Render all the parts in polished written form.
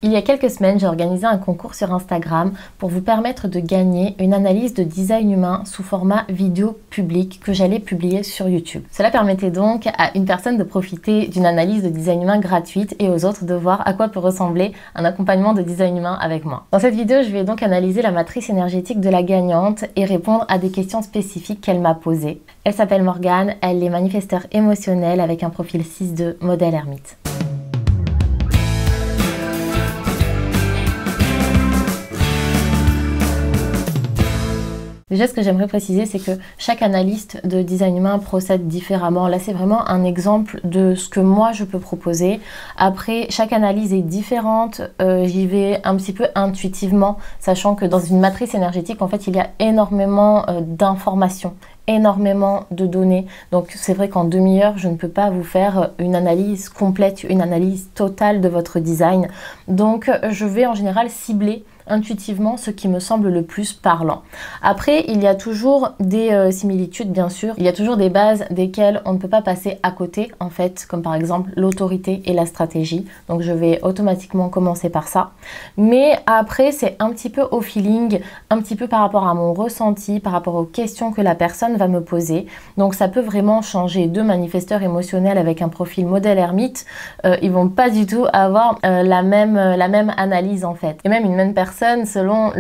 Il y a quelques semaines, j'ai organisé un concours sur Instagram pour vous permettre de gagner une analyse de design humain sous format vidéo public que j'allais publier sur YouTube. Cela permettait donc à une personne de profiter d'une analyse de design humain gratuite et aux autres de voir à quoi peut ressembler un accompagnement de design humain avec moi. Dans cette vidéo, je vais donc analyser la matrice énergétique de la gagnante et répondre à des questions spécifiques qu'elle m'a posées. Elle s'appelle Morgane, elle est manifesteur émotionnel avec un profil 6-2 modèle ermite. Déjà, ce que j'aimerais préciser, c'est que chaque analyste de design humain procède différemment. Là, c'est vraiment un exemple de ce que moi, je peux proposer. Après, chaque analyse est différente. J'y vais un petit peu intuitivement, sachant que dans une matrice énergétique, en fait, il y a énormément d'informations, énormément de données. Donc, c'est vrai qu'en demi-heure, je ne peux pas vous faire une analyse complète, une analyse totale de votre design. Donc, je vais en général cibler intuitivement ce qui me semble le plus parlant. Après, il y a toujours des similitudes, bien sûr. Il y a toujours des bases desquelles on ne peut pas passer à côté, en fait, comme par exemple l'autorité et la stratégie. Donc, je vais automatiquement commencer par ça. Mais après, c'est un petit peu au feeling, un petit peu par rapport à mon ressenti, par rapport aux questions que la personne va me poser. Donc, ça peut vraiment changer. Deux manifesteurs émotionnels avec un profil modèle ermite, ils vont pas du tout avoir la même analyse, en fait. Et même une même personne, selon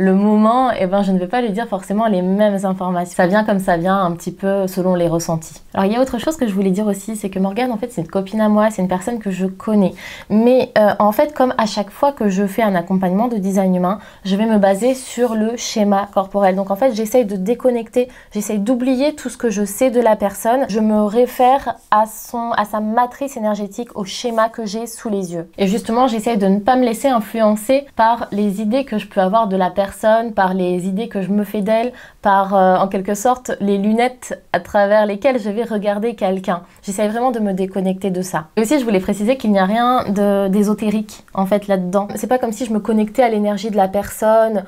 le moment, eh ben, je ne vais pas lui dire forcément les mêmes informations. Ça vient comme ça vient, un petit peu selon les ressentis. Alors, il y a autre chose que je voulais dire aussi, c'est que Morgane, en fait, c'est une copine à moi, c'est une personne que je connais. Mais en fait, comme à chaque fois que je fais un accompagnement de design humain, je vais me baser sur le schéma corporel. Donc, en fait, j'essaye de déconnecter, j'essaye d'oublier tout ce que je sais de la personne. Je me réfère à sa matrice énergétique, au schéma que j'ai sous les yeux. Et justement, j'essaye de ne pas me laisser influencer par les idées que je peux avoir de la personne, par les idées que je me fais d'elle, par en quelque sorte les lunettes à travers lesquelles je vais regarder quelqu'un. J'essaie vraiment de me déconnecter de ça. Et aussi, je voulais préciser qu'il n'y a rien d'ésotérique en fait là-dedans. C'est pas comme si je me connectais à l'énergie de la personne,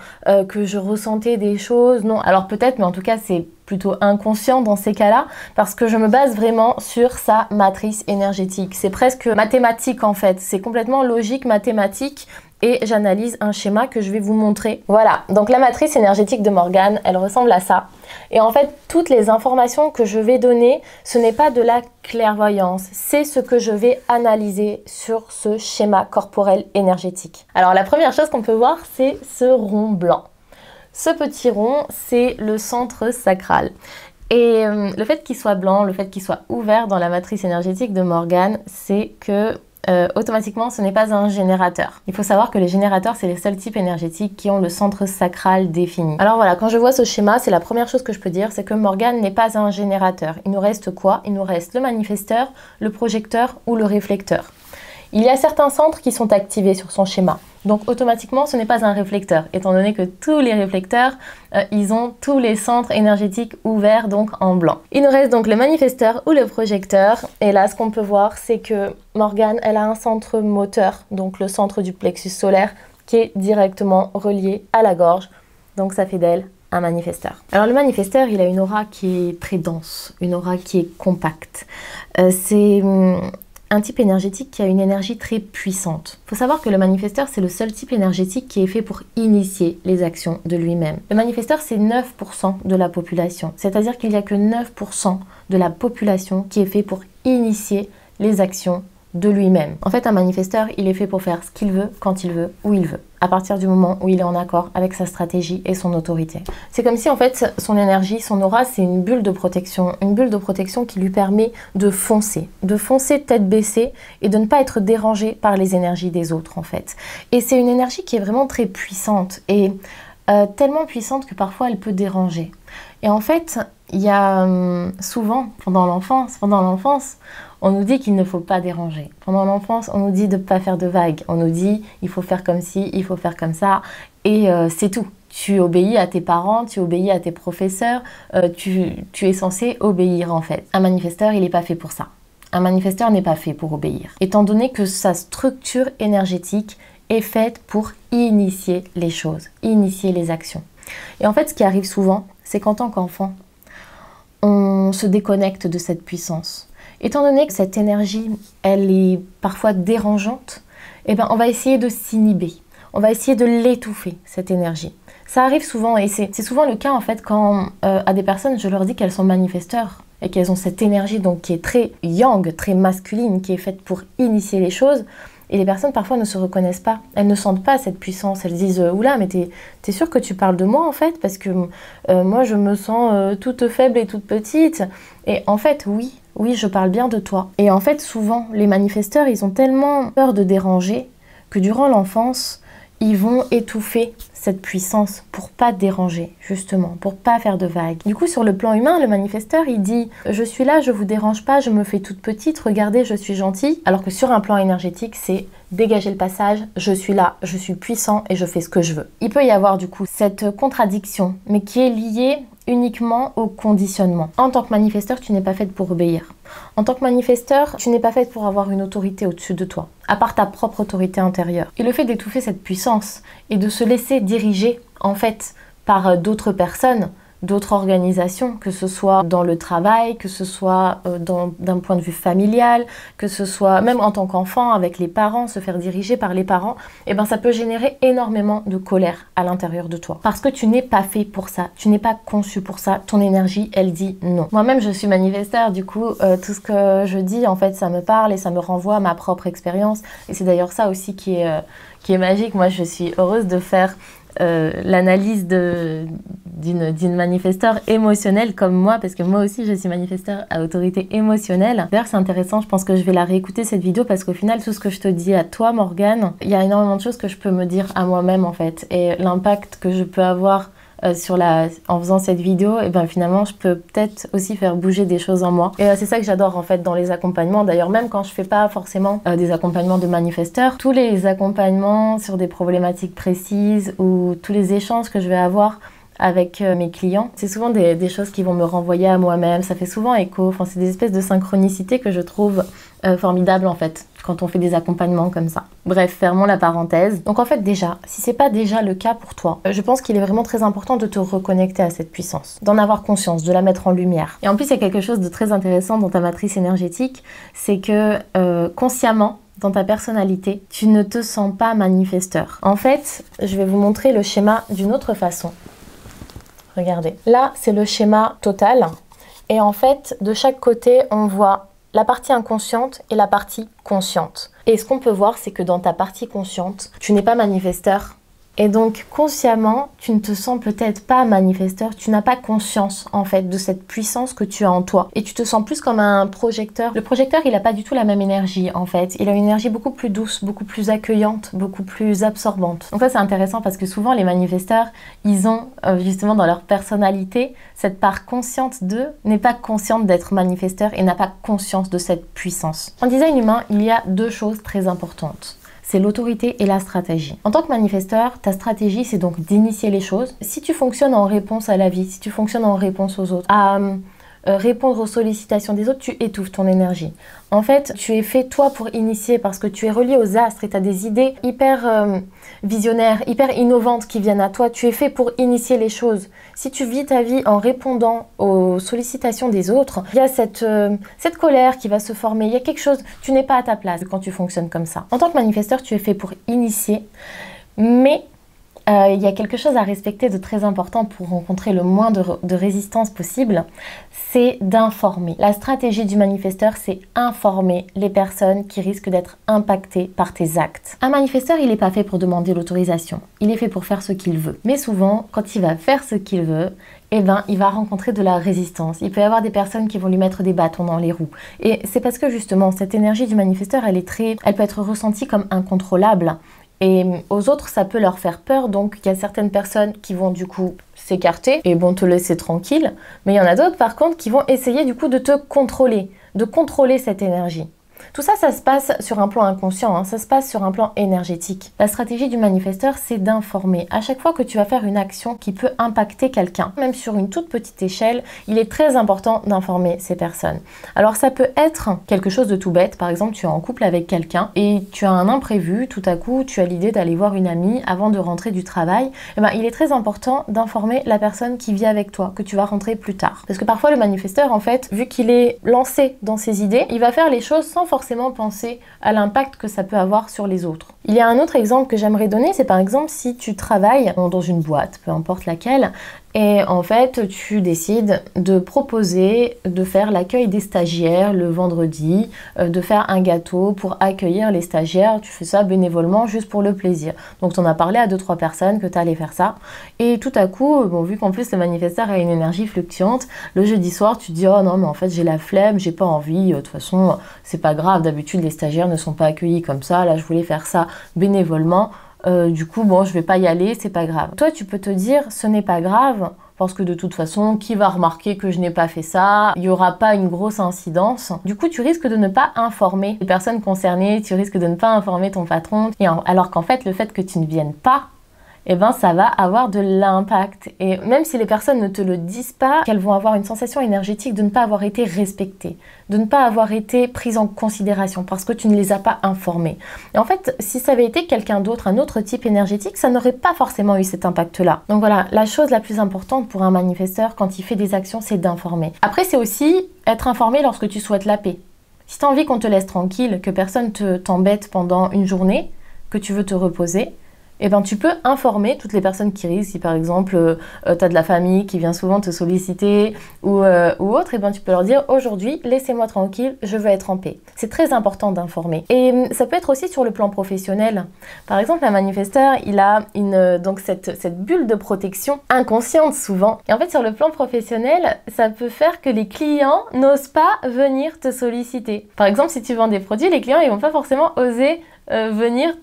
que je ressentais des choses. Non, alors peut-être, mais en tout cas c'est plutôt inconscient dans ces cas-là, parce que je me base vraiment sur sa matrice énergétique. C'est presque mathématique en fait, c'est complètement logique, mathématique, et j'analyse un schéma que je vais vous montrer. Voilà, donc la matrice énergétique de Morgane, elle ressemble à ça. Et en fait, toutes les informations que je vais donner, ce n'est pas de la clairvoyance, c'est ce que je vais analyser sur ce schéma corporel énergétique. Alors la première chose qu'on peut voir, c'est ce rond blanc. Ce petit rond, c'est le centre sacral. Et le fait qu'il soit blanc, le fait qu'il soit ouvert dans la matrice énergétique de Morgane, c'est que automatiquement, ce n'est pas un générateur. Il faut savoir que les générateurs, c'est les seuls types énergétiques qui ont le centre sacral défini. Alors voilà, quand je vois ce schéma, c'est la première chose que je peux dire, c'est que Morgane n'est pas un générateur. Il nous reste quoi? Il nous reste le manifesteur, le projecteur ou le réflecteur. Il y a certains centres qui sont activés sur son schéma. Donc automatiquement, ce n'est pas un réflecteur, étant donné que tous les réflecteurs, ils ont tous les centres énergétiques ouverts, donc en blanc. Il nous reste donc le manifesteur ou le projecteur. Et là, ce qu'on peut voir, c'est que Morgane, elle a un centre moteur, donc le centre du plexus solaire, qui est directement relié à la gorge. Donc ça fait d'elle un manifesteur. Alors le manifesteur, il a une aura qui est très dense, une aura qui est compacte. C'est un type énergétique qui a une énergie très puissante. Il faut savoir que le manifesteur, c'est le seul type énergétique qui est fait pour initier les actions de lui-même. Le manifesteur, c'est 9% de la population. C'est-à-dire qu'il n'y a que 9% de la population qui est fait pour initier les actions de lui-même. En fait, un manifesteur, il est fait pour faire ce qu'il veut, quand il veut, où il veut, à partir du moment où il est en accord avec sa stratégie et son autorité. C'est comme si, en fait, son énergie, son aura, c'est une bulle de protection qui lui permet de foncer tête baissée et de ne pas être dérangé par les énergies des autres, en fait. Et c'est une énergie qui est vraiment très puissante et tellement puissante que parfois elle peut déranger. Et en fait, il y a souvent, pendant l'enfance, on nous dit qu'il ne faut pas déranger. Pendant l'enfance, on nous dit de ne pas faire de vagues. On nous dit il faut faire comme ci, il faut faire comme ça. Et c'est tout. Tu obéis à tes parents, tu obéis à tes professeurs. Tu es censé obéir en fait. Un manifesteur, il n'est pas fait pour ça. Un manifesteur n'est pas fait pour obéir. Étant donné que sa structure énergétique est faite pour initier les choses, initier les actions. Et en fait, ce qui arrive souvent, c'est qu'en tant qu'enfant, on se déconnecte de cette puissance. Étant donné que cette énergie, elle est parfois dérangeante, eh ben, on va essayer de s'inhiber. On va essayer de l'étouffer, cette énergie. Ça arrive souvent, et c'est souvent le cas en fait quand à des personnes, je leur dis qu'elles sont manifesteurs et qu'elles ont cette énergie donc qui est très yang, très masculine, qui est faite pour initier les choses. Et les personnes parfois ne se reconnaissent pas, elles ne sentent pas cette puissance, elles disent « Oula, mais t'es sûre que tu parles de moi en fait? Parce que moi je me sens toute faible et toute petite. » Et en fait oui, je parle bien de toi. Et en fait souvent, les manifesteurs, ils ont tellement peur de déranger que durant l'enfance, ils vont étouffer cette puissance pour pas déranger, justement, pour pas faire de vagues. Du coup, sur le plan humain, le manifesteur, il dit « Je suis là, je vous dérange pas, je me fais toute petite, regardez, je suis gentil. » Alors que sur un plan énergétique, c'est dégager le passage, je suis là, je suis puissant et je fais ce que je veux. Il peut y avoir du coup cette contradiction, mais qui est liée uniquement au conditionnement. En tant que manifesteur, tu n'es pas faite pour obéir. En tant que manifesteur, tu n'es pas faite pour avoir une autorité au-dessus de toi, à part ta propre autorité intérieure. Et le fait d'étouffer cette puissance et de se laisser diriger, en fait, par d'autres personnes, d'autres organisations, que ce soit dans le travail, que ce soit d'un point de vue familial, que ce soit même en tant qu'enfant avec les parents, se faire diriger par les parents, et ben ça peut générer énormément de colère à l'intérieur de toi. Parce que tu n'es pas fait pour ça, tu n'es pas conçu pour ça, ton énergie, elle dit non. Moi-même, je suis manifesteur, du coup, tout ce que je dis, en fait, ça me parle et ça me renvoie à ma propre expérience. Et c'est d'ailleurs ça aussi qui est magique. Moi, je suis heureuse de faire l'analyse d'une manifesteur émotionnelle comme moi, parce que moi aussi je suis manifesteur à autorité émotionnelle. D'ailleurs c'est intéressant, je pense que je vais la réécouter cette vidéo parce qu'au final tout ce que je te dis à toi Morgane, il y a énormément de choses que je peux me dire à moi-même en fait, et l'impact que je peux avoir en faisant cette vidéo, et ben finalement je peux peut-être aussi faire bouger des choses en moi. Et c'est ça que j'adore en fait dans les accompagnements. D'ailleurs même quand je fais pas forcément des accompagnements de manifesteurs, tous les accompagnements sur des problématiques précises ou tous les échanges que je vais avoir avec mes clients, c'est souvent des choses qui vont me renvoyer à moi-même, ça fait souvent écho, enfin, c'est des espèces de synchronicité que je trouve formidables en fait, quand on fait des accompagnements comme ça. Bref, fermons la parenthèse. Donc en fait déjà, si c'est pas déjà le cas pour toi, je pense qu'il est vraiment très important de te reconnecter à cette puissance, d'en avoir conscience, de la mettre en lumière. Et en plus, il y a quelque chose de très intéressant dans ta matrice énergétique, c'est que consciemment, dans ta personnalité, tu ne te sens pas manifesteur. En fait, je vais vous montrer le schéma d'une autre façon. Regardez, là c'est le schéma total et en fait de chaque côté on voit la partie inconsciente et la partie consciente. Et ce qu'on peut voir c'est que dans ta partie consciente, tu n'es pas manifesteur. Et donc consciemment, tu ne te sens peut-être pas manifesteur, tu n'as pas conscience en fait de cette puissance que tu as en toi. Et tu te sens plus comme un projecteur. Le projecteur, il n'a pas du tout la même énergie en fait. Il a une énergie beaucoup plus douce, beaucoup plus accueillante, beaucoup plus absorbante. Donc ça c'est intéressant parce que souvent les manifesteurs, ils ont justement dans leur personnalité, cette part consciente d'eux n'est pas consciente d'être manifesteur et n'a pas conscience de cette puissance. En design humain, il y a deux choses très importantes. C'est l'autorité et la stratégie. En tant que manifesteur, ta stratégie, c'est donc d'initier les choses. Si tu fonctionnes en réponse à la vie, si tu fonctionnes en réponse aux autres, à répondre aux sollicitations des autres, tu étouffes ton énergie. En fait, tu es fait toi pour initier parce que tu es relié aux astres et tu as des idées hyper visionnaires, hyper innovantes qui viennent à toi. Tu es fait pour initier les choses. Si tu vis ta vie en répondant aux sollicitations des autres, il y a cette colère qui va se former. Il y a quelque chose, tu n'es pas à ta place quand tu fonctionnes comme ça. En tant que manifesteur, tu es fait pour initier, mais il y a quelque chose à respecter de très important pour rencontrer le moins de résistance possible, c'est d'informer. La stratégie du manifesteur, c'est informer les personnes qui risquent d'être impactées par tes actes. Un manifesteur, il n'est pas fait pour demander l'autorisation, il est fait pour faire ce qu'il veut. Mais souvent, quand il va faire ce qu'il veut, eh ben, il va rencontrer de la résistance. Il peut y avoir des personnes qui vont lui mettre des bâtons dans les roues. Et c'est parce que justement, cette énergie du manifesteur, elle peut être ressentie comme incontrôlable. Et aux autres, ça peut leur faire peur, donc il y a certaines personnes qui vont du coup s'écarter et vont te laisser tranquille. Mais il y en a d'autres par contre qui vont essayer du coup de te contrôler, de contrôler cette énergie. Tout ça, ça se passe sur un plan inconscient, hein, ça se passe sur un plan énergétique. La stratégie du manifesteur, c'est d'informer. À chaque fois que tu vas faire une action qui peut impacter quelqu'un, même sur une toute petite échelle, il est très important d'informer ces personnes. Alors ça peut être quelque chose de tout bête, par exemple tu es en couple avec quelqu'un et tu as un imprévu, tout à coup tu as l'idée d'aller voir une amie avant de rentrer du travail, et ben, il est très important d'informer la personne qui vit avec toi, que tu vas rentrer plus tard. Parce que parfois le manifesteur, en fait, vu qu'il est lancé dans ses idées, il va faire les choses sans forcément penser à l'impact que ça peut avoir sur les autres. Il y a un autre exemple que j'aimerais donner, c'est par exemple si tu travailles dans une boîte, peu importe laquelle, et en fait, tu décides de proposer de faire l'accueil des stagiaires le vendredi, de faire un gâteau pour accueillir les stagiaires. Tu fais ça bénévolement juste pour le plaisir. Donc, tu en as parlé à 2-3 personnes que tu allais faire ça. Et tout à coup, bon, vu qu'en plus le manifesteur a une énergie fluctuante, le jeudi soir, tu te dis « Oh non, mais en fait, j'ai la flemme, j'ai pas envie. De toute façon, c'est pas grave. D'habitude, les stagiaires ne sont pas accueillis comme ça. Là, je voulais faire ça bénévolement. Du coup, bon, je vais pas y aller, c'est pas grave. » Toi, tu peux te dire, ce n'est pas grave, parce que de toute façon, qui va remarquer que je n'ai pas fait ça? Il n'y aura pas une grosse incidence. Du coup, tu risques de ne pas informer les personnes concernées, tu risques de ne pas informer ton patron, alors qu'en fait, le fait que tu ne viennes pas, eh ben, ça va avoir de l'impact. Et même si les personnes ne te le disent pas, qu'elles vont avoir une sensation énergétique de ne pas avoir été respectées, de ne pas avoir été prises en considération parce que tu ne les as pas informées. Et en fait, si ça avait été quelqu'un d'autre, un autre type énergétique, ça n'aurait pas forcément eu cet impact-là. Donc voilà, la chose la plus importante pour un manifesteur quand il fait des actions, c'est d'informer. Après, c'est aussi être informé lorsque tu souhaites la paix. Si tu as envie qu'on te laisse tranquille, que personne t'embête pendant une journée, que tu veux te reposer, eh ben, tu peux informer toutes les personnes qui risquent. Si par exemple, tu as de la famille qui vient souvent te solliciter ou autre, eh ben, tu peux leur dire « Aujourd'hui, laissez-moi tranquille, je veux être en paix ». C'est très important d'informer. Et ça peut être aussi sur le plan professionnel. Par exemple, un manifesteur, il a donc cette bulle de protection inconsciente souvent. Et en fait, sur le plan professionnel, ça peut faire que les clients n'osent pas venir te solliciter. Par exemple, si tu vends des produits, les clients, ils vont pas forcément oser venir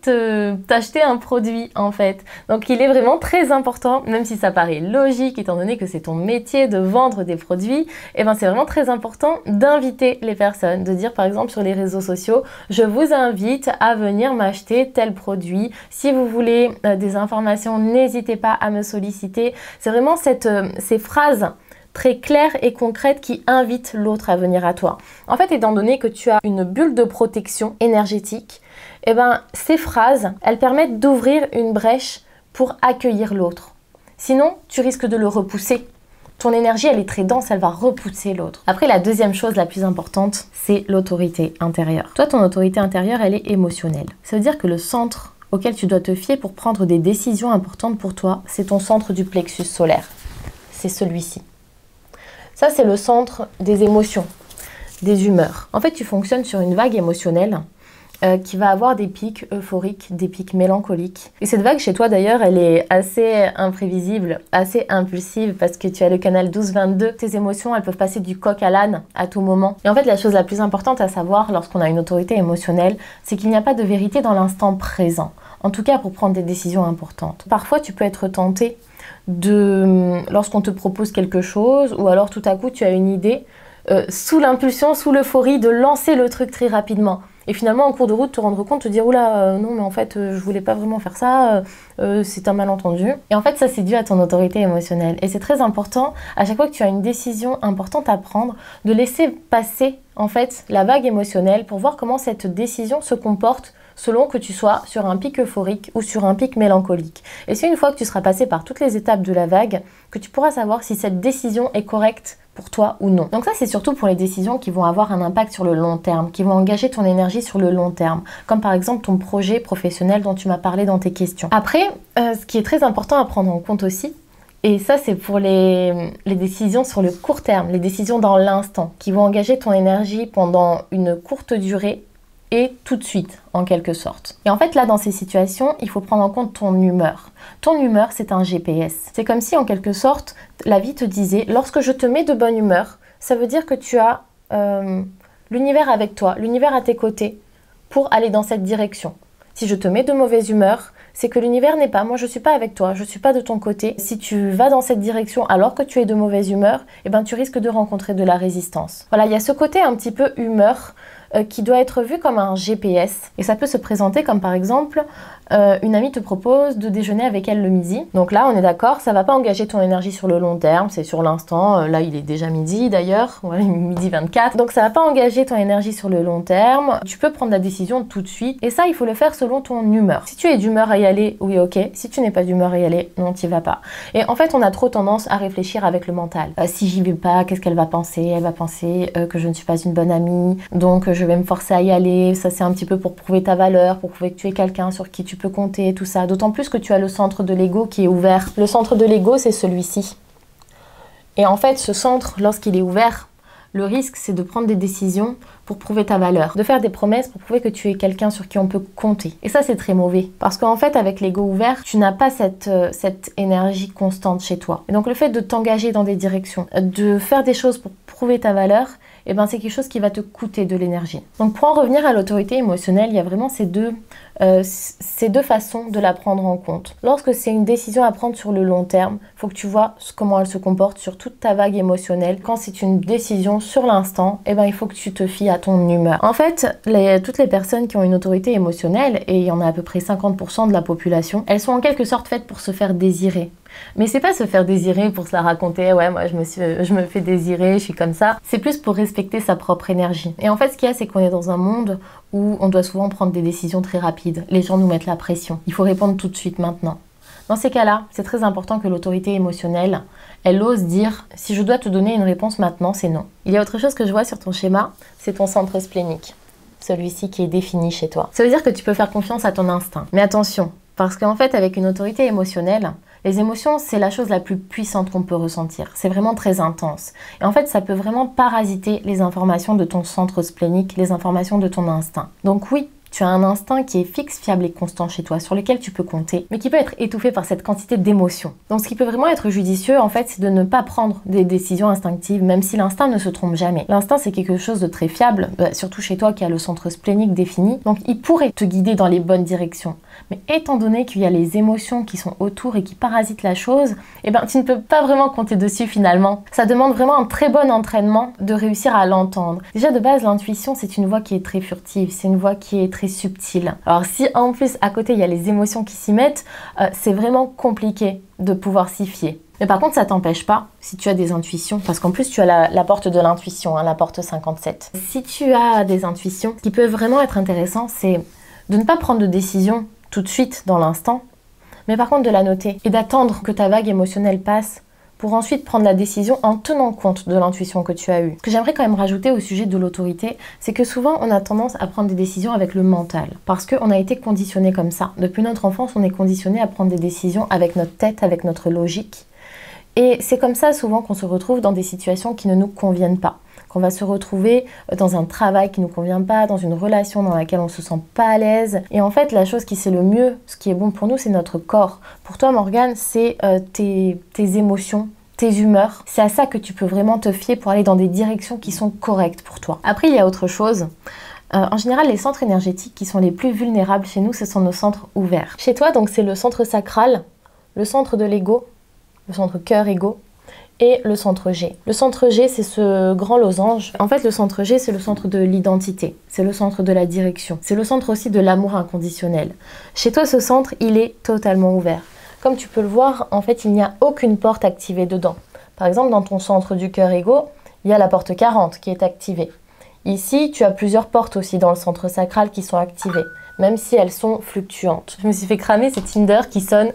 t'acheter un produit en fait. Donc il est vraiment très important, même si ça paraît logique étant donné que c'est ton métier de vendre des produits, et ben c'est vraiment très important d'inviter les personnes, de dire par exemple sur les réseaux sociaux, je vous invite à venir m'acheter tel produit. Si vous voulez des informations, n'hésitez pas à me solliciter. C'est vraiment ces phrases très claires et concrètes qui invitent l'autre à venir à toi. En fait, étant donné que tu as une bulle de protection énergétique, eh ben, ces phrases, elles permettent d'ouvrir une brèche pour accueillir l'autre. Sinon, tu risques de le repousser. Ton énergie, elle est très dense, elle va repousser l'autre. Après, la deuxième chose la plus importante, c'est l'autorité intérieure. Toi, ton autorité intérieure, elle est émotionnelle. Ça veut dire que le centre auquel tu dois te fier pour prendre des décisions importantes pour toi, c'est ton centre du plexus solaire. C'est celui-ci. Ça, c'est le centre des émotions, des humeurs. En fait, tu fonctionnes sur une vague émotionnelle qui va avoir des pics euphoriques, des pics mélancoliques. Et cette vague chez toi d'ailleurs, elle est assez imprévisible, assez impulsive parce que tu as le canal 12-22. Tes émotions, elles peuvent passer du coq à l'âne à tout moment. Et en fait, la chose la plus importante à savoir lorsqu'on a une autorité émotionnelle, c'est qu'il n'y a pas de vérité dans l'instant présent. En tout cas, pour prendre des décisions importantes. Parfois, tu peux être tenté lorsqu'on te propose quelque chose ou alors tout à coup, tu as une idée sous l'impulsion, sous l'euphorie de lancer le truc très rapidement. Et finalement, en cours de route, te rendre compte, te dire « Oula, non, mais en fait, je voulais pas vraiment faire ça, c'est un malentendu. » Et en fait, ça, c'est dû à ton autorité émotionnelle. Et c'est très important, à chaque fois que tu as une décision importante à prendre, de laisser passer, en fait, la vague émotionnelle pour voir comment cette décision se comporte selon que tu sois sur un pic euphorique ou sur un pic mélancolique. Et c'est une fois que tu seras passé par toutes les étapes de la vague que tu pourras savoir si cette décision est correcte pour toi ou non. Donc ça, c'est surtout pour les décisions qui vont avoir un impact sur le long terme, qui vont engager ton énergie sur le long terme, comme par exemple ton projet professionnel dont tu m'as parlé dans tes questions. Après, ce qui est très important à prendre en compte aussi, et ça c'est pour les décisions sur le court terme, les décisions dans l'instant, qui vont engager ton énergie pendant une courte durée, et tout de suite, en quelque sorte. Et en fait, là, dans ces situations, il faut prendre en compte ton humeur. Ton humeur, c'est un GPS. C'est comme si, en quelque sorte, la vie te disait, lorsque je te mets de bonne humeur, ça veut dire que tu as l'univers avec toi, l'univers à tes côtés, pour aller dans cette direction. Si je te mets de mauvaise humeur, c'est que l'univers n'est pas, moi je suis pas avec toi, je suis pas de ton côté. Si tu vas dans cette direction alors que tu es de mauvaise humeur, eh ben tu risques de rencontrer de la résistance. Voilà, il y a ce côté un petit peu humeur qui doit être vu comme un GPS. Et ça peut se présenter comme par exemple, une amie te propose de déjeuner avec elle le midi. Donc là, on est d'accord, ça va pas engager ton énergie sur le long terme, c'est sur l'instant. Là, il est déjà midi d'ailleurs, ouais, midi 24. Donc ça va pas engager ton énergie sur le long terme. Tu peux prendre la décision tout de suite. Et ça, il faut le faire selon ton humeur. Si tu es d'humeur à y aller, oui, ok. Si tu n'es pas d'humeur à y aller, non, t'y vas pas. Et en fait, on a trop tendance à réfléchir avec le mental. Si j'y vais pas, qu'est-ce qu'elle va penser? Elle va penser que je ne suis pas une bonne amie, donc je vais me forcer à y aller. Ça, c'est un petit peu pour prouver ta valeur, pour prouver que tu es quelqu'un sur qui tu peux compter, tout ça. D'autant plus que tu as le centre de l'ego qui est ouvert. Le centre de l'ego, c'est celui-ci. Et en fait, ce centre, lorsqu'il est ouvert, le risque, c'est de prendre des décisions pour prouver ta valeur, de faire des promesses pour prouver que tu es quelqu'un sur qui on peut compter. Et ça, c'est très mauvais. Parce qu'en fait, avec l'ego ouvert, tu n'as pas cette énergie constante chez toi. Et donc, le fait de t'engager dans des directions, de faire des choses pour prouver ta valeur, eh ben, c'est quelque chose qui va te coûter de l'énergie. Donc, pour en revenir à l'autorité émotionnelle, il y a vraiment ces deux façons de la prendre en compte. Lorsque c'est une décision à prendre sur le long terme, il faut que tu vois comment elle se comporte sur toute ta vague émotionnelle. Quand c'est une décision sur l'instant, eh ben, il faut que tu te fies à ton humeur. En fait, toutes les personnes qui ont une autorité émotionnelle, et il y en a à peu près 50% de la population, elles sont en quelque sorte faites pour se faire désirer. Mais c'est pas se faire désirer pour se la raconter, ouais, moi je me fais désirer, je suis comme ça. C'est plus pour respecter sa propre énergie. Et en fait, ce qu'il y a, c'est qu'on est dans un monde où on doit souvent prendre des décisions très rapides. Les gens nous mettent la pression. Il faut répondre tout de suite, maintenant. Dans ces cas-là, c'est très important que l'autorité émotionnelle, elle ose dire « si je dois te donner une réponse maintenant, c'est non ». Il y a autre chose que je vois sur ton schéma, c'est ton centre splénique. Celui-ci qui est défini chez toi. Ça veut dire que tu peux faire confiance à ton instinct. Mais attention, parce qu'en fait, avec une autorité émotionnelle, les émotions, c'est la chose la plus puissante qu'on peut ressentir. C'est vraiment très intense. Et en fait, ça peut vraiment parasiter les informations de ton centre splénique, les informations de ton instinct. Donc oui, tu as un instinct qui est fixe, fiable et constant chez toi, sur lequel tu peux compter, mais qui peut être étouffé par cette quantité d'émotions. Donc ce qui peut vraiment être judicieux, en fait, c'est de ne pas prendre des décisions instinctives, même si l'instinct ne se trompe jamais. L'instinct, c'est quelque chose de très fiable, surtout chez toi qui a le centre splénique défini, donc il pourrait te guider dans les bonnes directions. Mais étant donné qu'il y a les émotions qui sont autour et qui parasitent la chose, eh ben, tu ne peux pas vraiment compter dessus finalement. Ça demande vraiment un très bon entraînement de réussir à l'entendre. Déjà de base, l'intuition, c'est une voix qui est très furtive, c'est une voix qui est très subtile. Alors si en plus à côté il y a les émotions qui s'y mettent, c'est vraiment compliqué de pouvoir s'y fier. Mais par contre, ça t'empêche pas, si tu as des intuitions, parce qu'en plus tu as la porte de l'intuition, hein, la porte 57. Si tu as des intuitions, ce qui peut vraiment être intéressant, c'est de ne pas prendre de décision tout de suite dans l'instant, mais par contre de la noter et d'attendre que ta vague émotionnelle passe pour ensuite prendre la décision en tenant compte de l'intuition que tu as eue. Ce que j'aimerais quand même rajouter au sujet de l'autorité, c'est que souvent on a tendance à prendre des décisions avec le mental, parce qu'on a été conditionné comme ça. Depuis notre enfance, on est conditionné à prendre des décisions avec notre tête, avec notre logique. Et c'est comme ça souvent qu'on se retrouve dans des situations qui ne nous conviennent pas. Qu'on va se retrouver dans un travail qui ne nous convient pas, dans une relation dans laquelle on ne se sent pas à l'aise. Et en fait, la chose qui c'est le mieux, ce qui est bon pour nous, c'est notre corps. Pour toi, Morgane, c'est tes émotions, tes humeurs. C'est à ça que tu peux vraiment te fier pour aller dans des directions qui sont correctes pour toi. Après, il y a autre chose. En général, les centres énergétiques qui sont les plus vulnérables chez nous, ce sont nos centres ouverts. Chez toi, donc, c'est le centre sacral, le centre de l'ego, le centre cœur-ego, et le centre G. Le centre G, c'est ce grand losange. En fait, le centre G, c'est le centre de l'identité. C'est le centre de la direction. C'est le centre aussi de l'amour inconditionnel. Chez toi, ce centre, il est totalement ouvert. Comme tu peux le voir, en fait, il n'y a aucune porte activée dedans. Par exemple, dans ton centre du cœur-ego, il y a la porte 40 qui est activée. Ici, tu as plusieurs portes aussi dans le centre sacral qui sont activées, même si elles sont fluctuantes. Je me suis fait cramer, c'est Tinder qui sonne.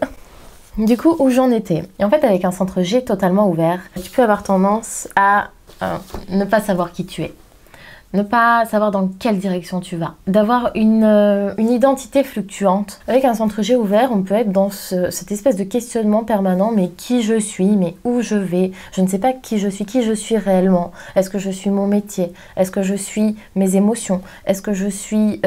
Du coup, où j'en étais? Et en fait, avec un centre G totalement ouvert, tu peux avoir tendance à ne pas savoir qui tu es. Ne pas savoir dans quelle direction tu vas. D'avoir une identité fluctuante. Avec un centre G ouvert, on peut être dans cette espèce de questionnement permanent. Mais qui je suis? Mais où je vais? Je ne sais pas qui je suis réellement. Est-ce que je suis mon métier? Est-ce que je suis mes émotions? Est-ce que je suis...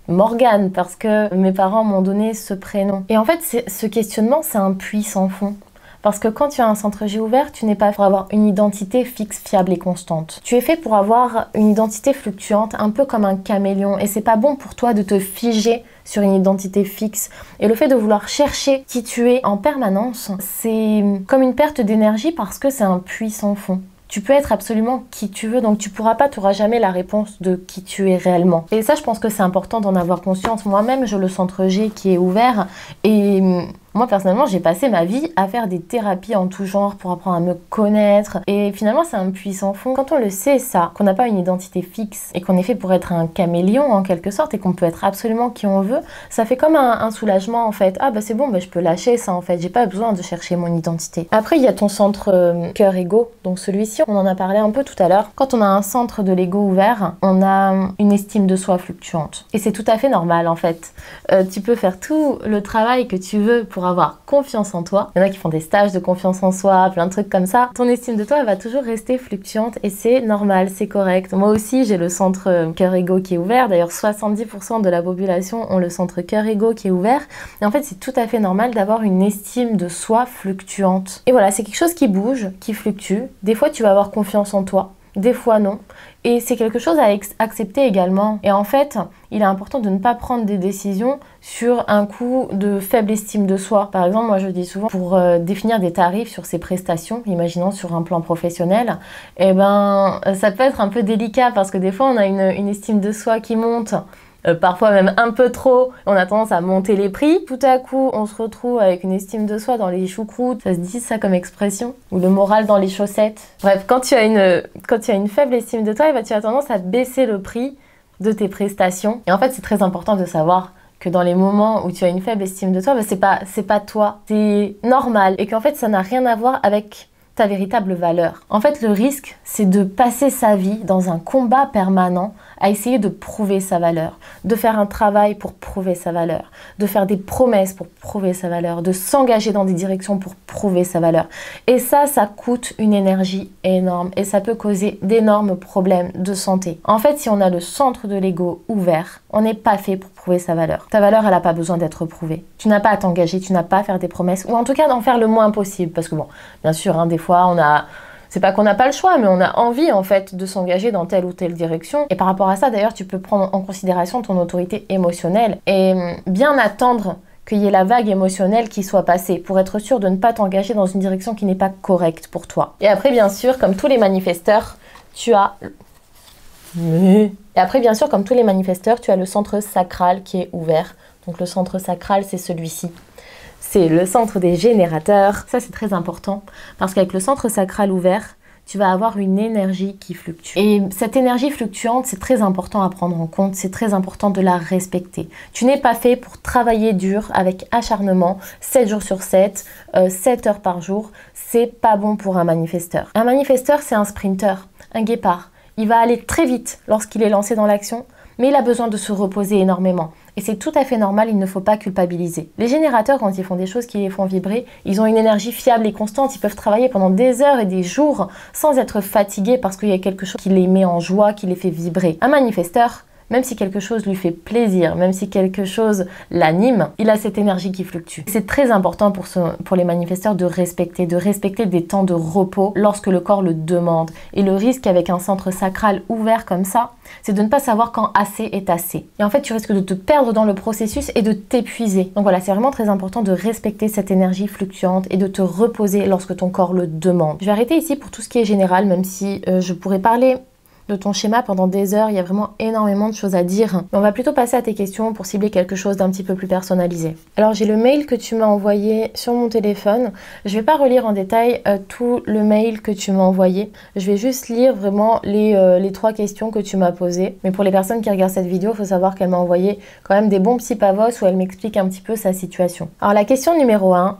Morgane, parce que mes parents m'ont donné ce prénom. Et en fait, ce questionnement, c'est un puits sans fond. Parce que quand tu as un centre G ouvert, tu n'es pas pour avoir une identité fixe, fiable et constante. Tu es fait pour avoir une identité fluctuante, un peu comme un caméléon. Et c'est pas bon pour toi de te figer sur une identité fixe. Et le fait de vouloir chercher qui tu es en permanence, c'est comme une perte d'énergie parce que c'est un puits sans fond. Tu peux être absolument qui tu veux, donc tu n'auras jamais la réponse de qui tu es réellement. Et ça, je pense que c'est important d'en avoir conscience. Moi-même, j'ai le centre G qui est ouvert et moi, personnellement, j'ai passé ma vie à faire des thérapies en tout genre pour apprendre à me connaître. Et finalement, c'est un puits sans fond. Quand on le sait, ça, qu'on n'a pas une identité fixe et qu'on est fait pour être un caméléon en quelque sorte et qu'on peut être absolument qui on veut, ça fait comme un soulagement en fait. Ah bah c'est bon, bah, je peux lâcher ça en fait. J'ai pas besoin de chercher mon identité. Après, il y a ton centre cœur-ego. Donc celui-ci, on en a parlé un peu tout à l'heure. Quand on a un centre de l'ego ouvert, on a une estime de soi fluctuante. Et c'est tout à fait normal en fait. Tu peux faire tout le travail que tu veux pour avoir confiance en toi. Il y en a qui font des stages de confiance en soi, plein de trucs comme ça. Ton estime de toi, elle va toujours rester fluctuante et c'est normal, c'est correct. Moi aussi, j'ai le centre cœur-ego qui est ouvert. D'ailleurs, 70% de la population ont le centre cœur-ego qui est ouvert. Et en fait, c'est tout à fait normal d'avoir une estime de soi fluctuante. Et voilà, c'est quelque chose qui bouge, qui fluctue. Des fois, tu vas avoir confiance en toi. Des fois, non. Et c'est quelque chose à accepter également. Et en fait, il est important de ne pas prendre des décisions sur un coup de faible estime de soi. Par exemple, moi je dis souvent, pour définir des tarifs sur ses prestations, imaginons sur un plan professionnel, eh ben, ça peut être un peu délicat parce que des fois, on a une estime de soi qui monte. Parfois même un peu trop, on a tendance à monter les prix. Tout à coup, on se retrouve avec une estime de soi dans les choucroutes, ça se dit ça comme expression, ou le moral dans les chaussettes. Bref, quand tu as une faible estime de toi, tu as tendance à baisser le prix de tes prestations. Et en fait, c'est très important de savoir que dans les moments où tu as une faible estime de toi, c'est pas toi, c'est normal. Et qu'en fait, ça n'a rien à voir avec ta véritable valeur. En fait, le risque, c'est de passer sa vie dans un combat permanent à essayer de prouver sa valeur, de faire un travail pour prouver sa valeur, de faire des promesses pour prouver sa valeur, de s'engager dans des directions pour prouver sa valeur. Et ça coûte une énergie énorme et ça peut causer d'énormes problèmes de santé. En fait, si on a le centre de l'ego ouvert, on n'est pas fait pour prouver sa valeur. Ta valeur, elle n'a pas besoin d'être prouvée. Tu n'as pas à t'engager, tu n'as pas à faire des promesses, ou en tout cas d'en faire le moins possible. Parce que bon, bien sûr, des fois, c'est pas qu'on n'a pas le choix, mais on a envie en fait de s'engager dans telle ou telle direction. Et par rapport à ça, d'ailleurs, tu peux prendre en considération ton autorité émotionnelle et bien attendre qu'il y ait la vague émotionnelle qui soit passée pour être sûr de ne pas t'engager dans une direction qui n'est pas correcte pour toi. Et après, bien sûr, comme tous les manifesteurs, tu as le centre sacral qui est ouvert. Donc le centre sacral, c'est celui-ci. C'est le centre des générateurs. Ça, c'est très important parce qu'avec le centre sacral ouvert, tu vas avoir une énergie qui fluctue. Et cette énergie fluctuante, c'est très important à prendre en compte. C'est très important de la respecter. Tu n'es pas fait pour travailler dur avec acharnement, 7 jours sur 7, 7 heures par jour. C'est pas bon pour un manifesteur. Un manifesteur, c'est un sprinter, un guépard. Il va aller très vite lorsqu'il est lancé dans l'action, mais il a besoin de se reposer énormément. Et c'est tout à fait normal, il ne faut pas culpabiliser. Les générateurs, quand ils font des choses qui les font vibrer, ils ont une énergie fiable et constante. Ils peuvent travailler pendant des heures et des jours sans être fatigués parce qu'il y a quelque chose qui les met en joie, qui les fait vibrer. Un manifesteur, même si quelque chose lui fait plaisir, même si quelque chose l'anime, il a cette énergie qui fluctue. C'est très important pour les manifesteurs de respecter des temps de repos lorsque le corps le demande. Et le risque avec un centre sacral ouvert comme ça, c'est de ne pas savoir quand assez est assez. Et en fait, tu risques de te perdre dans le processus et de t'épuiser. Donc voilà, c'est vraiment très important de respecter cette énergie fluctuante et de te reposer lorsque ton corps le demande. Je vais arrêter ici pour tout ce qui est général, même si je pourrais parler de ton schéma pendant des heures, il y a vraiment énormément de choses à dire. Mais on va plutôt passer à tes questions pour cibler quelque chose d'un petit peu plus personnalisé. Alors j'ai le mail que tu m'as envoyé sur mon téléphone. Je vais pas relire en détail tout le mail que tu m'as envoyé. Je vais juste lire vraiment les 3 questions que tu m'as posées. Mais pour les personnes qui regardent cette vidéo, il faut savoir qu'elle m'a envoyé quand même des bons petits pavos où elle m'explique un petit peu sa situation. Alors la question numéro 1,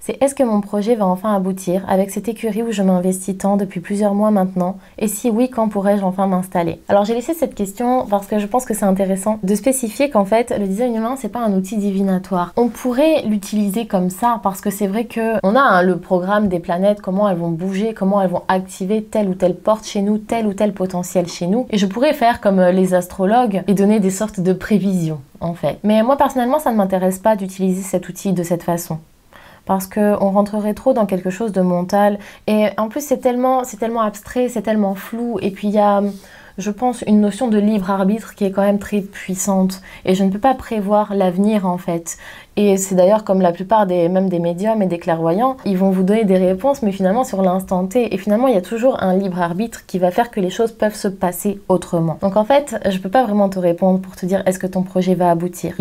c'est est-ce que mon projet va enfin aboutir avec cette écurie où je m'investis tant depuis plusieurs mois maintenant? Et si oui, quand pourrais-je enfin m'installer? Alors j'ai laissé cette question parce que je pense que c'est intéressant de spécifier qu'en fait le design humain c'est pas un outil divinatoire. On pourrait l'utiliser comme ça parce que c'est vrai que on a le programme des planètes, comment elles vont bouger, comment elles vont activer telle ou telle porte chez nous, tel ou tel potentiel chez nous. Et je pourrais faire comme les astrologues et donner des sortes de prévisions en fait. Mais moi personnellement ça ne m'intéresse pas d'utiliser cet outil de cette façon. Parce qu'on rentrerait trop dans quelque chose de mental. Et en plus, c'est tellement abstrait, c'est tellement flou. Et puis, il y a je pense, une notion de libre arbitre qui est quand même très puissante. Et je ne peux pas prévoir l'avenir en fait. Et c'est d'ailleurs comme la plupart même des médiums et des clairvoyants, ils vont vous donner des réponses, mais finalement sur l'instant T. Et finalement, il y a toujours un libre arbitre qui va faire que les choses peuvent se passer autrement. Donc en fait, je peux pas vraiment te répondre pour te dire est-ce que ton projet va aboutir.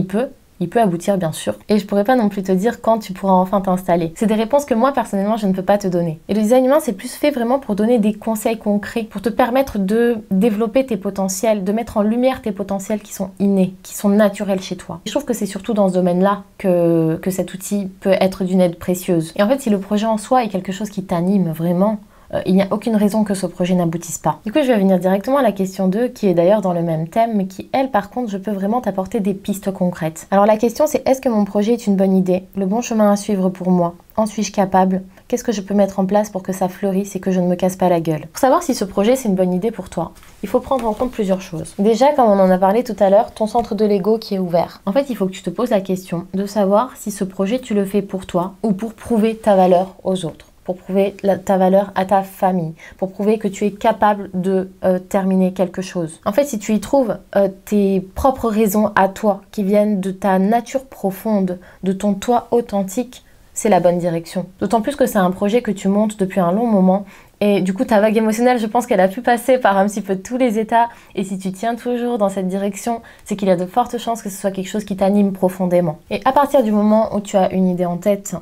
Il peut aboutir bien sûr. Et je pourrais pas non plus te dire quand tu pourras enfin t'installer. C'est des réponses que moi personnellement je ne peux pas te donner. Et le design humain c'est plus fait vraiment pour donner des conseils concrets, pour te permettre de développer tes potentiels, de mettre en lumière tes potentiels qui sont innés, qui sont naturels chez toi. Et je trouve que c'est surtout dans ce domaine-là que cet outil peut être d'une aide précieuse. Et en fait si le projet en soi est quelque chose qui t'anime vraiment, il n'y a aucune raison que ce projet n'aboutisse pas. Du coup, je vais venir directement à la question 2, qui est d'ailleurs dans le même thème, mais qui, elle, par contre, je peux vraiment t'apporter des pistes concrètes. Alors la question, c'est est-ce que mon projet est une bonne idée? Le bon chemin à suivre pour moi? En suis-je capable? Qu'est-ce que je peux mettre en place pour que ça fleurisse et que je ne me casse pas la gueule? Pour savoir si ce projet, c'est une bonne idée pour toi, il faut prendre en compte plusieurs choses. Déjà, comme on en a parlé tout à l'heure, ton centre de l'ego qui est ouvert. En fait, il faut que tu te poses la question de savoir si ce projet, tu le fais pour toi ou pour prouver ta valeur aux autres, pour prouver ta valeur à ta famille, pour prouver que tu es capable de terminer quelque chose. En fait, si tu y trouves tes propres raisons à toi, qui viennent de ta nature profonde, de ton toi authentique, c'est la bonne direction. D'autant plus que c'est un projet que tu montes depuis un long moment, et du coup ta vague émotionnelle, je pense qu'elle a pu passer par un petit peu tous les états, et si tu tiens toujours dans cette direction, c'est qu'il y a de fortes chances que ce soit quelque chose qui t'anime profondément. Et à partir du moment où tu as une idée en tête,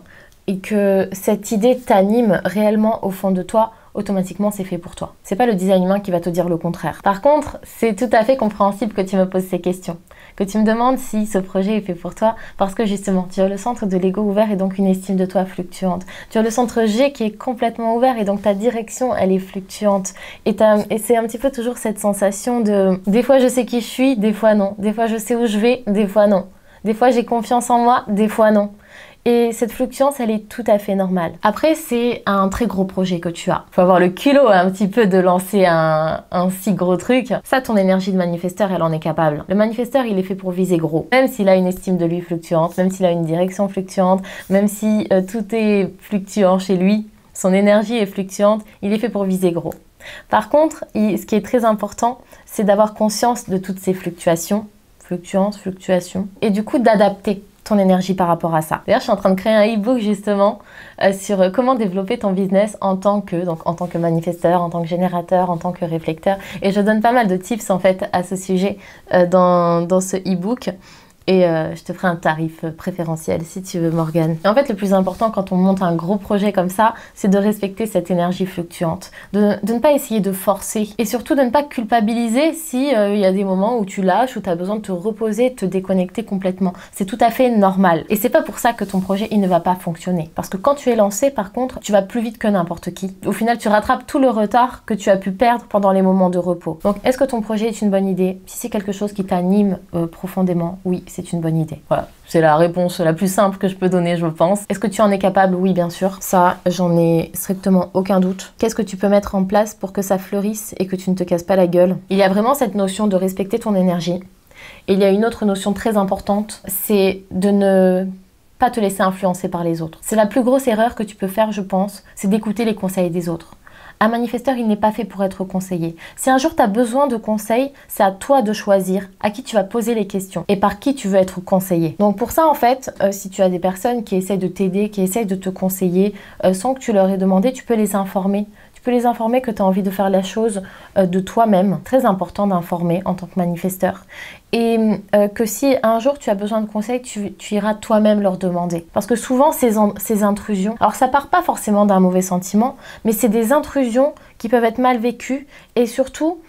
et que cette idée t'anime réellement au fond de toi, automatiquement c'est fait pour toi. C'est pas le design humain qui va te dire le contraire. Par contre, c'est tout à fait compréhensible que tu me poses ces questions, que tu me demandes si ce projet est fait pour toi, parce que justement, tu as le centre de l'ego ouvert et donc une estime de toi fluctuante. Tu as le centre G qui est complètement ouvert et donc ta direction, elle est fluctuante. Et c'est un petit peu toujours cette sensation de des fois je sais qui je suis, des fois non. Des fois je sais où je vais, des fois non. Des fois j'ai confiance en moi, des fois non. Et cette fluctuance, elle est tout à fait normale. Après, c'est un très gros projet que tu as. Il faut avoir le culot un petit peu de lancer un si gros truc. Ça, ton énergie de manifesteur, elle en est capable. Le manifesteur, il est fait pour viser gros. Même s'il a une estime de lui fluctuante, même s'il a une direction fluctuante, même si tout est fluctuant chez lui, son énergie est fluctuante, il est fait pour viser gros. Par contre, ce qui est très important, c'est d'avoir conscience de toutes ces fluctuations, et du coup d'adapter ton énergie par rapport à ça. D'ailleurs, je suis en train de créer un e-book justement sur comment développer ton business en tant que manifesteur, en tant que générateur, en tant que réflecteur. Et je donne pas mal de tips en fait à ce sujet dans ce e-book. Et je te ferai un tarif préférentiel si tu veux, Morgane. Et en fait, le plus important quand on monte un gros projet comme ça, c'est de respecter cette énergie fluctuante, de ne pas essayer de forcer et surtout de ne pas culpabiliser si il y a des moments où tu lâches, où tu as besoin de te reposer, de te déconnecter complètement. C'est tout à fait normal. Et c'est pas pour ça que ton projet il ne va pas fonctionner. Parce que quand tu es lancé, par contre, tu vas plus vite que n'importe qui. Au final, tu rattrapes tout le retard que tu as pu perdre pendant les moments de repos. Donc, est-ce que ton projet est une bonne idée? Si c'est quelque chose qui t'anime profondément, oui, c'est une bonne idée. Voilà, c'est la réponse la plus simple que je peux donner, je pense. Est-ce que tu en es capable? Oui, bien sûr. Ça, j'en ai strictement aucun doute. Qu'est-ce que tu peux mettre en place pour que ça fleurisse et que tu ne te casses pas la gueule? Il y a vraiment cette notion de respecter ton énergie. Et il y a une autre notion très importante, c'est de ne pas te laisser influencer par les autres. C'est la plus grosse erreur que tu peux faire, je pense, c'est d'écouter les conseils des autres. Un manifesteur, il n'est pas fait pour être conseillé. Si un jour tu as besoin de conseils, c'est à toi de choisir à qui tu vas poser les questions et par qui tu veux être conseillé. Donc pour ça, en fait, si tu as des personnes qui essaient de t'aider, qui essaient de te conseiller, sans que tu leur aies demandé, tu peux les informer. Tu peux les informer que tu as envie de faire la chose de toi-même. Très important d'informer en tant que manifesteur. Et que si un jour tu as besoin de conseils, tu iras toi-même leur demander. Parce que souvent ces intrusions, alors ça part pas forcément d'un mauvais sentiment, mais c'est des intrusions qui peuvent être mal vécues et surtout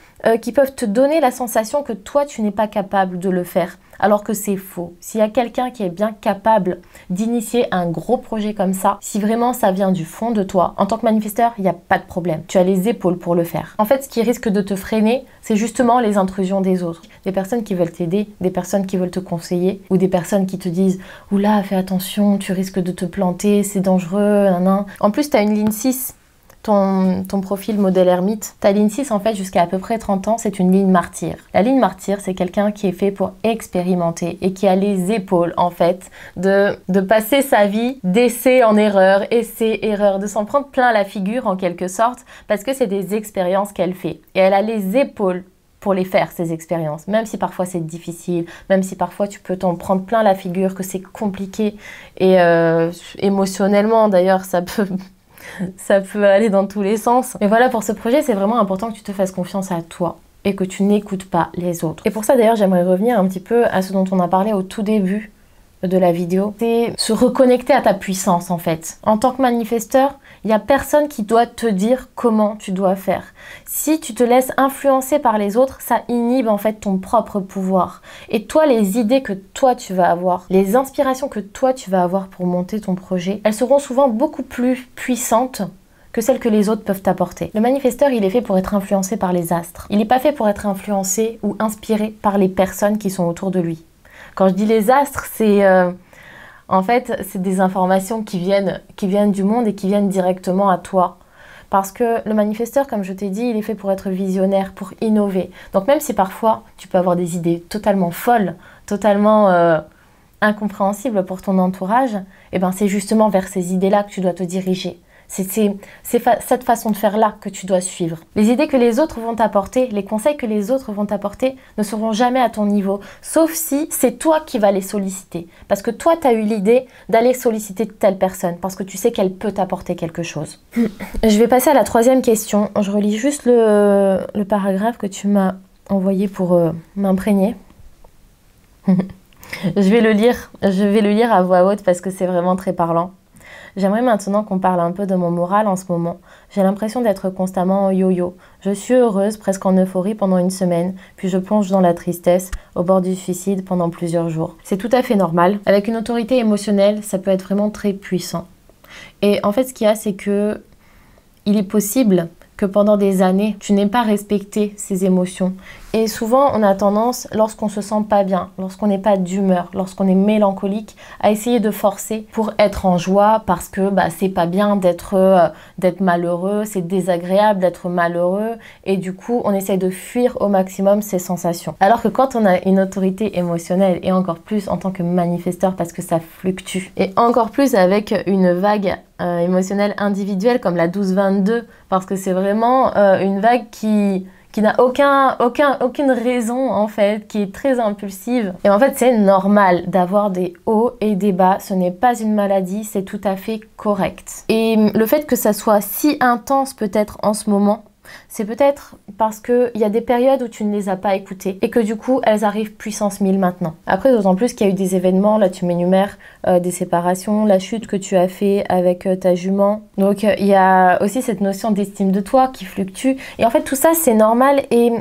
qui peuvent te donner la sensation que toi tu n'es pas capable de le faire. Alors que c'est faux. S'il y a quelqu'un qui est bien capable d'initier un gros projet comme ça, si vraiment ça vient du fond de toi, en tant que manifesteur, il n'y a pas de problème. Tu as les épaules pour le faire. En fait, ce qui risque de te freiner, c'est justement les intrusions des autres. Des personnes qui veulent t'aider, des personnes qui veulent te conseiller, ou des personnes qui te disent « Oula, fais attention, tu risques de te planter, c'est dangereux, nan. » En plus, tu as une ligne 6. Ton profil modèle ermite, ta ligne 6 en fait jusqu'à à peu près 30 ans, c'est une ligne martyr. La ligne martyr, c'est quelqu'un qui est fait pour expérimenter et qui a les épaules en fait de passer sa vie d'essai en erreur, essai, erreur, de s'en prendre plein la figure en quelque sorte parce que c'est des expériences qu'elle fait. Et elle a les épaules pour les faire, ces expériences. Même si parfois c'est difficile, même si parfois tu peux t'en prendre plein la figure, que c'est compliqué. Et émotionnellement, d'ailleurs, ça peut aller dans tous les sens. Mais voilà, pour ce projet, c'est vraiment important que tu te fasses confiance à toi et que tu n'écoutes pas les autres. Et pour ça, d'ailleurs, j'aimerais revenir un petit peu à ce dont on a parlé au tout début de la vidéo. C'est se reconnecter à ta puissance, en fait. En tant que manifesteur, il n'y a personne qui doit te dire comment tu dois faire. Si tu te laisses influencer par les autres, ça inhibe en fait ton propre pouvoir. Et toi, les idées que toi tu vas avoir, les inspirations que toi tu vas avoir pour monter ton projet, elles seront souvent beaucoup plus puissantes que celles que les autres peuvent t'apporter. Le manifesteur, il est fait pour être influencé par les astres. Il n'est pas fait pour être influencé ou inspiré par les personnes qui sont autour de lui. Quand je dis les astres, c'est en fait, c'est des informations qui viennent du monde et qui viennent directement à toi. Parce que le manifesteur, comme je t'ai dit, il est fait pour être visionnaire, pour innover. Donc même si parfois, tu peux avoir des idées totalement folles, totalement incompréhensibles pour ton entourage, eh ben, c'est justement vers ces idées-là que tu dois te diriger. C'est cette façon de faire-là que tu dois suivre. Les idées que les autres vont t'apporter, les conseils que les autres vont t'apporter ne seront jamais à ton niveau, sauf si c'est toi qui vas les solliciter. Parce que toi, tu as eu l'idée d'aller solliciter telle personne, parce que tu sais qu'elle peut t'apporter quelque chose. Je vais passer à la troisième question. Je relis juste le paragraphe que tu m'as envoyé pour m'imprégner. Je vais le lire à voix haute parce que c'est vraiment très parlant. J'aimerais maintenant qu'on parle un peu de mon moral en ce moment. J'ai l'impression d'être constamment en yo-yo. Je suis heureuse, presque en euphorie pendant une semaine, puis je plonge dans la tristesse, au bord du suicide pendant plusieurs jours. C'est tout à fait normal. Avec une autorité émotionnelle, ça peut être vraiment très puissant. Et en fait, ce qu'il y a, c'est que il est possible que pendant des années, tu n'aies pas respecté ces émotions. Et souvent, on a tendance, lorsqu'on se sent pas bien, lorsqu'on n'est pas d'humeur, lorsqu'on est mélancolique, à essayer de forcer pour être en joie parce que c'est pas bien d'être malheureux, c'est désagréable d'être malheureux et du coup, on essaye de fuir au maximum ces sensations. Alors que quand on a une autorité émotionnelle et encore plus en tant que manifesteur parce que ça fluctue et encore plus avec une vague émotionnelle individuelle comme la 12-22 parce que c'est vraiment une vague qui n'a aucune raison en fait, qui est très impulsive. Et en fait, c'est normal d'avoir des hauts et des bas. Ce n'est pas une maladie, c'est tout à fait correct. Et le fait que ça soit si intense peut-être en ce moment, c'est peut-être parce qu'il y a des périodes où tu ne les as pas écoutées et que du coup, elles arrivent puissance 1000 maintenant. Après, d'autant plus qu'il y a eu des événements, là tu m'énumères des séparations, la chute que tu as fait avec ta jument. Donc, il y a aussi cette notion d'estime de toi qui fluctue. Et en fait, tout ça, c'est normal et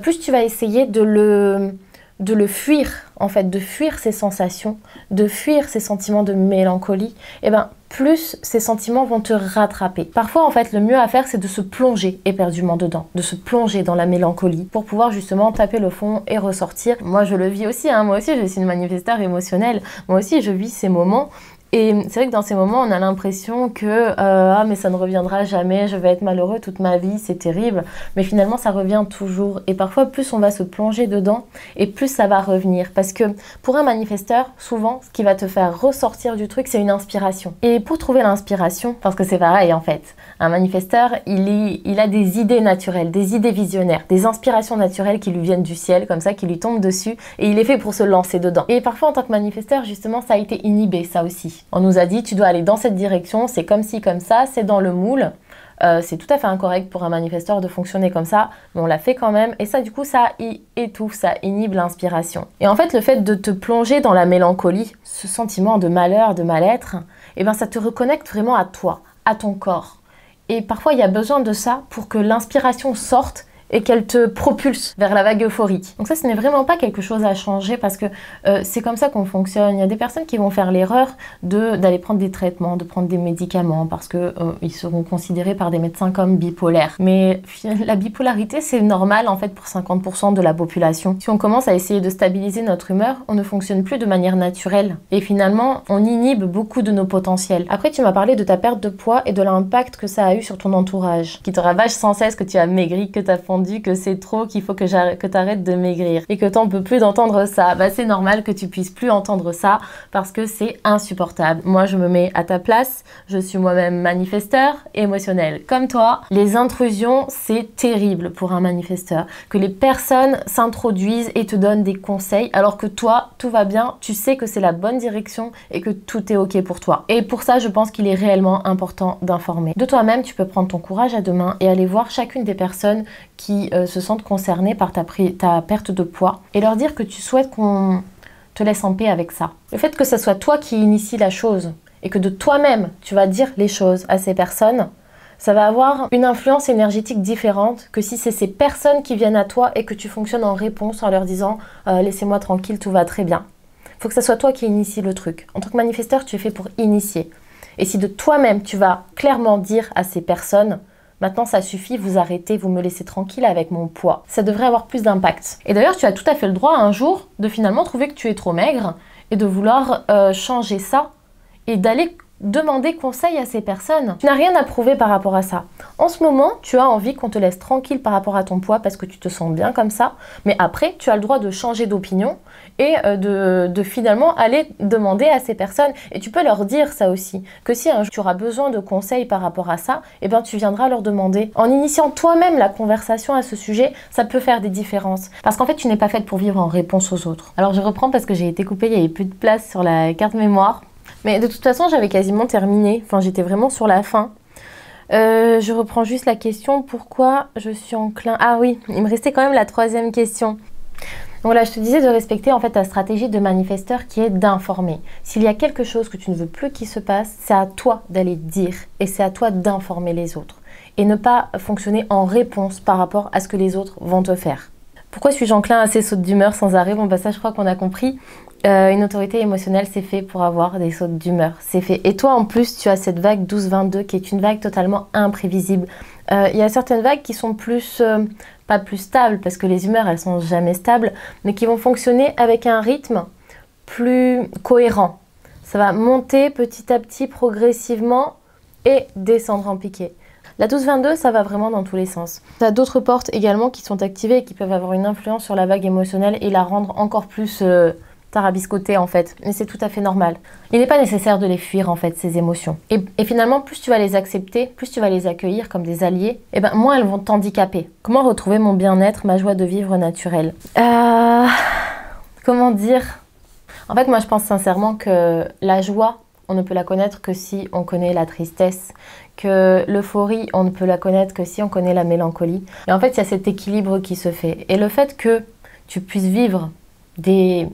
plus tu vas essayer de le fuir, en fait, de fuir ces sensations, de fuir ces sentiments de mélancolie, et plus ces sentiments vont te rattraper. Parfois, en fait, le mieux à faire, c'est de se plonger éperdument dedans, de se plonger dans la mélancolie pour pouvoir justement taper le fond et ressortir. Moi, je le vis aussi, moi aussi, je suis une manifesteur émotionnelle. Moi aussi, je vis ces moments. Et c'est vrai que dans ces moments, on a l'impression que mais ça ne reviendra jamais, je vais être malheureux toute ma vie, c'est terrible. Mais finalement, ça revient toujours. Et parfois, plus on va se plonger dedans, et plus ça va revenir. Parce que pour un manifesteur, souvent, ce qui va te faire ressortir du truc, c'est une inspiration. Et pour trouver l'inspiration, parce que c'est pareil en fait, un manifesteur, il a des idées naturelles, des idées visionnaires, des inspirations naturelles qui lui viennent du ciel, comme ça, qui lui tombent dessus, et il est fait pour se lancer dedans. Et parfois, en tant que manifesteur, justement, ça a été inhibé, ça aussi. On nous a dit, tu dois aller dans cette direction, c'est comme ci, comme ça, c'est dans le moule. C'est tout à fait incorrect pour un manifesteur de fonctionner comme ça, mais on l'a fait quand même. Et ça, du coup, ça étouffe, ça inhibe l'inspiration. Et en fait, le fait de te plonger dans la mélancolie, ce sentiment de malheur, de mal-être, ça te reconnecte vraiment à toi, à ton corps. Et parfois, il y a besoin de ça pour que l'inspiration sorte et qu'elle te propulse vers la vague euphorique. Donc ça, ce n'est vraiment pas quelque chose à changer parce que c'est comme ça qu'on fonctionne. Il y a des personnes qui vont faire l'erreur d'aller prendre des traitements, de prendre des médicaments parce que ils seront considérés par des médecins comme bipolaires. Mais la bipolarité, c'est normal en fait pour 50% de la population. Si on commence à essayer de stabiliser notre humeur, on ne fonctionne plus de manière naturelle. Et finalement, on inhibe beaucoup de nos potentiels. Après, tu m'as parlé de ta perte de poids et de l'impact que ça a eu sur ton entourage, qui te ravage sans cesse, que tu as maigri, que tu as fondu dit que c'est trop, qu'il faut que tu arrêtes de maigrir et que t'en peux plus d'entendre ça. Bah, c'est normal que tu puisses plus entendre ça parce que c'est insupportable. Moi, je me mets à ta place. Je suis moi-même manifesteur émotionnel comme toi. Les intrusions, c'est terrible pour un manifesteur. Que les personnes s'introduisent et te donnent des conseils alors que toi, tout va bien. Tu sais que c'est la bonne direction et que tout est ok pour toi. Et pour ça, je pense qu'il est réellement important d'informer. De toi-même, tu peux prendre ton courage à deux mains et aller voir chacune des personnes qui se sentent concernées par ta perte de poids et leur dire que tu souhaites qu'on te laisse en paix avec ça. Le fait que ce soit toi qui initie la chose et que de toi-même, tu vas dire les choses à ces personnes, ça va avoir une influence énergétique différente que si c'est ces personnes qui viennent à toi et que tu fonctionnes en réponse en leur disant laissez-moi tranquille, tout va très bien. Il faut que ce soit toi qui initie le truc. En tant que manifesteur, tu es fait pour initier. Et si de toi-même, tu vas clairement dire à ces personnes maintenant, ça suffit, vous arrêtez, vous me laissez tranquille avec mon poids. Ça devrait avoir plus d'impact. Et d'ailleurs, tu as tout à fait le droit un jour de finalement trouver que tu es trop maigre et de vouloir changer ça et d'aller demander conseil à ces personnes. Tu n'as rien à prouver par rapport à ça. En ce moment, tu as envie qu'on te laisse tranquille par rapport à ton poids parce que tu te sens bien comme ça. Mais après, tu as le droit de changer d'opinion et de finalement aller demander à ces personnes. Et tu peux leur dire ça aussi, que si un jour tu auras besoin de conseils par rapport à ça, eh bien tu viendras leur demander. En initiant toi-même la conversation à ce sujet, ça peut faire des différences. Parce qu'en fait, tu n'es pas faite pour vivre en réponse aux autres. Alors je reprends parce que j'ai été coupée, il n'y avait plus de place sur la carte mémoire. Mais de toute façon, j'avais quasiment terminé. Enfin, j'étais vraiment sur la fin. Je reprends juste la question. Pourquoi je suis enclin... Ah oui, il me restait quand même la troisième question. Donc là, je te disais de respecter en fait ta stratégie de manifesteur qui est d'informer. S'il y a quelque chose que tu ne veux plus qu'il se passe, c'est à toi d'aller dire et c'est à toi d'informer les autres. Et ne pas fonctionner en réponse par rapport à ce que les autres vont te faire. Pourquoi suis-je enclin à ces sautes d'humeur sans arrêt? Bon, bah ça, je crois qu'on a compris. Une autorité émotionnelle, c'est fait pour avoir des sautes d'humeur. C'est fait. Et toi, en plus, tu as cette vague 12-22 qui est une vague totalement imprévisible. Il y a certaines vagues qui sont plus... pas plus stables, parce que les humeurs, elles sont jamais stables, mais qui vont fonctionner avec un rythme plus cohérent. Ça va monter petit à petit, progressivement, et descendre en piqué. La 12-22, ça va vraiment dans tous les sens. Tu as d'autres portes également qui sont activées et qui peuvent avoir une influence sur la vague émotionnelle et la rendre encore plus tarabiscotée en fait. Mais c'est tout à fait normal. Il n'est pas nécessaire de les fuir en fait, ces émotions. Et finalement, plus tu vas les accepter, plus tu vas les accueillir comme des alliés, et ben moins elles vont t'handicaper. Comment retrouver mon bien-être, ma joie de vivre naturelle? Comment dire? En fait, moi je pense sincèrement que la joie, on ne peut la connaître que si on connaît la tristesse, que l'euphorie, on ne peut la connaître que si on connaît la mélancolie. Et en fait, il y a cet équilibre qui se fait. Et le fait que tu puisses vivre des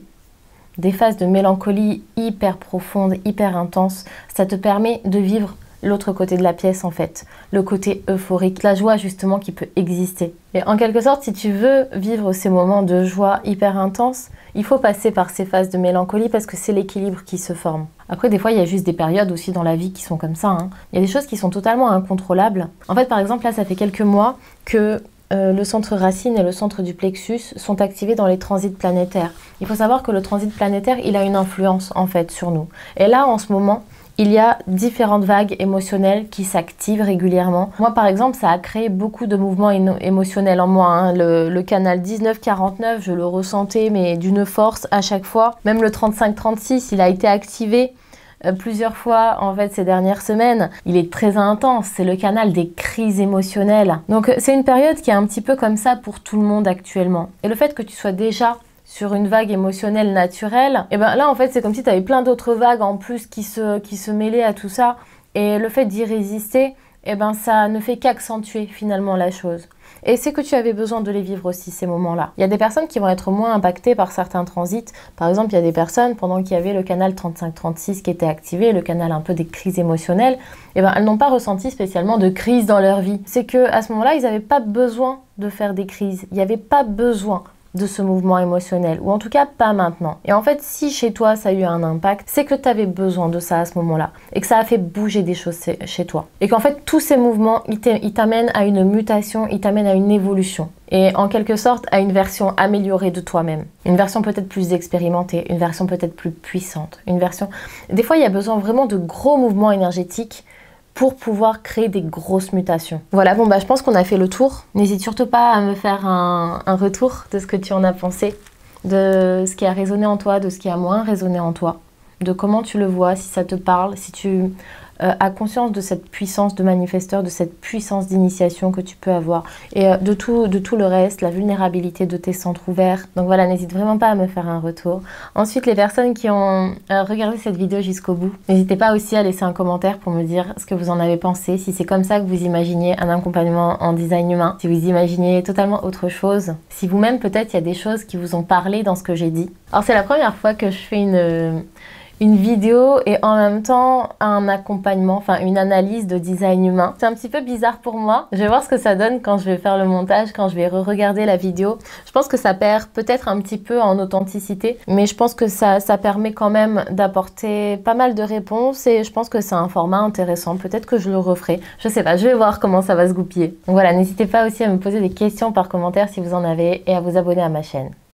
phases de mélancolie hyper profondes, hyper intenses, ça te permet de vivre l'autre côté de la pièce en fait, le côté euphorique, la joie justement qui peut exister. Et en quelque sorte, si tu veux vivre ces moments de joie hyper intenses, il faut passer par ces phases de mélancolie parce que c'est l'équilibre qui se forme. Après, des fois, il y a juste des périodes aussi dans la vie qui sont comme ça, hein. Il y a des choses qui sont totalement incontrôlables. En fait, par exemple, là, ça fait quelques mois que le centre racine et le centre du plexus sont activés dans les transits planétaires. Il faut savoir que le transit planétaire, il a une influence en fait sur nous. Et là, en ce moment, il y a différentes vagues émotionnelles qui s'activent régulièrement. Moi, par exemple, ça a créé beaucoup de mouvements émotionnels en moi, hein. Le canal 19-49, je le ressentais, mais d'une force à chaque fois. Même le 35-36, il a été activé plusieurs fois en fait ces dernières semaines. Il est très intense, c'est le canal des crises émotionnelles. Donc c'est une période qui est un petit peu comme ça pour tout le monde actuellement. Et le fait que tu sois déjà sur une vague émotionnelle naturelle, et ben là en fait c'est comme si tu avais plein d'autres vagues en plus qui se mêlaient à tout ça. Et le fait d'y résister, et ben ça ne fait qu'accentuer finalement la chose. Et c'est que tu avais besoin de les vivre aussi, ces moments-là. Il y a des personnes qui vont être moins impactées par certains transits. Par exemple, il y a des personnes, pendant qu'il y avait le canal 35-36 qui était activé, le canal un peu des crises émotionnelles, et ben elles n'ont pas ressenti spécialement de crise dans leur vie. C'est qu'à ce moment-là, ils n'avaient pas besoin de faire des crises. Il n'y avait pas besoin de ce mouvement émotionnel, ou en tout cas pas maintenant. Et en fait, si chez toi ça a eu un impact, c'est que tu avais besoin de ça à ce moment-là, et que ça a fait bouger des choses chez toi. Et qu'en fait, tous ces mouvements, ils t'amènent à une mutation, ils t'amènent à une évolution. Et en quelque sorte, à une version améliorée de toi-même. Une version peut-être plus expérimentée, une version peut-être plus puissante, une version... Des fois, il y a besoin vraiment de gros mouvements énergétiques pour pouvoir créer des grosses mutations. Voilà, bon bah je pense qu'on a fait le tour. N'hésite surtout pas à me faire un retour de ce que tu en as pensé, de ce qui a résonné en toi, de ce qui a moins résonné en toi, de comment tu le vois, si ça te parle, si tu as conscience de cette puissance de manifesteur, de cette puissance d'initiation que tu peux avoir et de tout le reste, la vulnérabilité de tes centres ouverts. Donc voilà, n'hésite vraiment pas à me faire un retour. Ensuite, les personnes qui ont regardé cette vidéo jusqu'au bout, n'hésitez pas aussi à laisser un commentaire pour me dire ce que vous en avez pensé, si c'est comme ça que vous imaginez un accompagnement en design humain, si vous imaginez totalement autre chose, si vous-même peut-être il y a des choses qui vous ont parlé dans ce que j'ai dit. Alors c'est la première fois que je fais une vidéo et en même temps un accompagnement, enfin une analyse de design humain. C'est un petit peu bizarre pour moi. Je vais voir ce que ça donne quand je vais faire le montage, quand je vais re-regarder la vidéo. Je pense que ça perd peut-être un petit peu en authenticité, mais je pense que ça permet quand même d'apporter pas mal de réponses et je pense que c'est un format intéressant. Peut-être que je le referai. Je sais pas, je vais voir comment ça va se goupiller. Donc voilà, n'hésitez pas aussi à me poser des questions par commentaire si vous en avez et à vous abonner à ma chaîne.